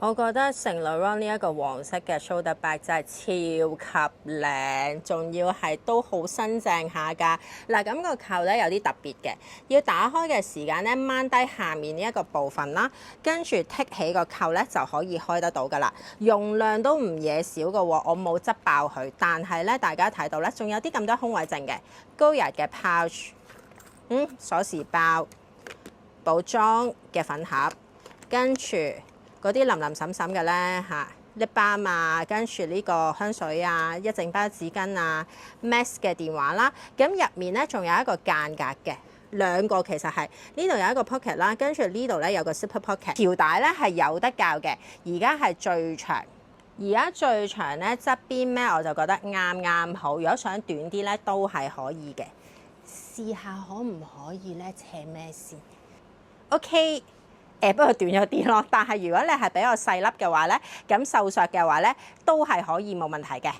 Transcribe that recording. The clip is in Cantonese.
我覺得聖 Laurent 呢一個黃色嘅 shoulder bag 真係超級靚，仲要係都好新淨下㗎。嗱，咁個扣咧有啲特別嘅，要打開嘅時間咧掹低下面呢一個部分啦，跟住剔起個扣咧就可以開得到㗎啦。容量都唔嘢少㗎喎，我冇執爆佢，但係咧大家睇到咧仲有啲咁多空位剩嘅。高日嘅 pouch， 鎖匙包、補妝嘅粉盒，跟住嗰啲淋淋滲滲嘅咧嚇，lip balm 啊，跟住呢個香水啊，一整包紙巾啊 ，Max 嘅電話啦，咁入面咧仲有一個間隔嘅，兩個其實係呢度有一個 pocket 啦，跟住呢度咧有個 zipper pocket， 條帶咧係有得較嘅，而家係最長，而家最長咧側邊咧我就覺得啱啱好，如果想短啲咧都係可以嘅，試下可唔可以咧斜咩先 ？OK。不過短咗啲咯，但係如果你係比較細粒嘅話咧，咁瘦削嘅話咧，都係可以冇問題嘅。